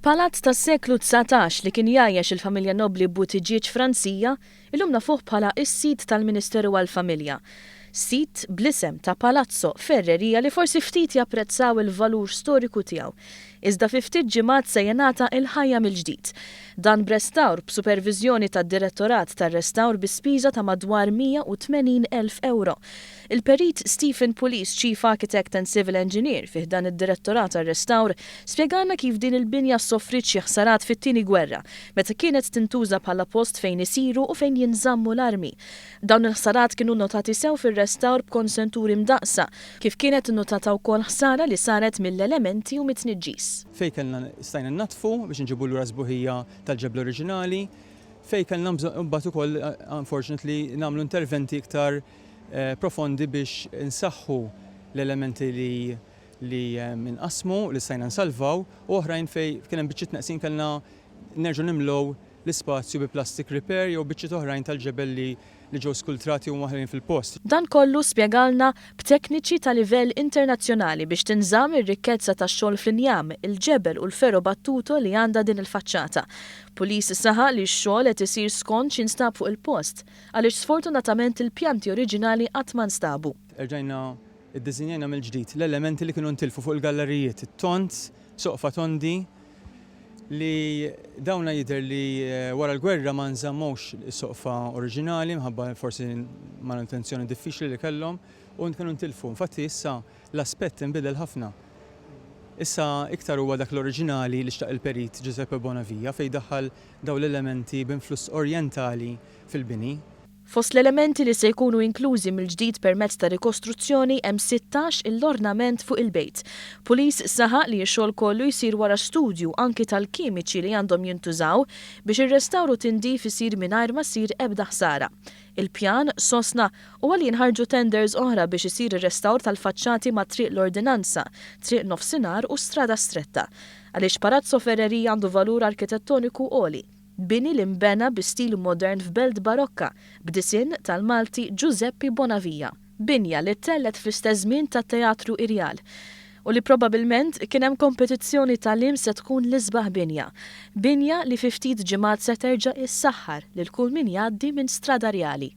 Palazz tas-seklu 19 li kien jgħajjex il-familja nobli Buttigieg Franzija illum nafuh bħala is-sit tal-Ministeru għall-Familja. Sit bl-isem ta' Palazzo Ferreria li forsi ftit japprezzaw il-valur storiku tiegħu. Iżda fi ftit ġimgħat se jingħata il-ħajja mill-ġdid. Dan b'restawr b'superviżjoni tad-Direttorat tar-Restawr bi spiża ta' madwar 180,000 euro. Il-perit Stephen Pulis, Chief Architect and Civil Engineer fih dan id-Direttorat tar-Restawr, spjegana kif din il-binja soffrit xi ħsarat fit-tieni gwerra, meta kienet tintuża bħala post fejn isiru u fejn jinżammu l-armi. Dawn il-ħsarat kienu notati sew fir-restawr b'konsenturi mdaqsa, kif kienet innotata wkoll ħsara li saret mill-elementi u mit-tniġġis. Fej kellna stajna natfu biex nġibu l sbuħija tal-ġebla oriġinali, fej kellna mbagħad ukoll unfortunately nagħmlu interventi iktar profondi biex insaħħu l-elementi li inqasmu li stajna nsalvaw u oħrajn fej kien hemm biċċiet naqsin kellna nerġgħu nimlew l-ispazju bi plastic repair jew biċċiet oħrajn tal-ġebel li ġew skultrati u maħlin fil-post. Dan kollu spjegalna b'tekniċi ta' livell internazzjonali biex tinżamm ir-rikkezza tax-xogħol fl-injam, il-ġebel u l-ferro battuto li għandha din il-faċċata. Pulis saħaq li x-xogħol qed isir skont x'instab fuq il-post, għaliex sfortunatament il-pjanti oriġinali qatt ma nstabu. Erġajna iddiżinjajna mill-ġdid l-elementi li kienu ntilfu fuq il-gallerijiet, it-tont, soqfa tondi, li dawna jidher li wara l-gwerra ma nżammux is-soqfa oriġinali minħabba forsi malintenzjoni diffiċli li kellhom u kienu ntilfu. Infatti issa l-aspett inbidel ħafna. Issa iktar huwa dak l-oriġinali li xtaq il-perit Giuseppe Bonavia fejn daħħal dawn l-elementi b'influss orjentali fil-bini. Fost l-elementi li se jkunu inklużi mill-ġdid permezz ta' rikostruzzjoni hemm 16 l-ornament fuq il-bejt. Pulis saħaq li x-xogħol kollu jsir wara studju anki tal-kimiċi li għandhom jintużaw biex ir-restawru tindif isir mingħajr ma ssir ebda ħsara. Il-pjan sosna u għal jinħarġu tenders oħra biex isir ir-restawr tal-faċċati ma' triq l-ordinanza, triq nofsinhar u strada stretta. Għaliex Palazzo Ferreria għandu valur arkitettoniku għoli. Bini li mbena bi stil modern f'belt barokka, b'disinn tal-Malti Giuseppe Bonavia. Binja li tellet fl-istess żmien tat-Teatru Irjal. U li probabbilment kien hemm kompetizzjoni tal-im se tkun l-isbaħ binja. Binja li fi ftit ġimgħat se terġa' issaħħar lil kull min jgħaddi minn Strada Rjali.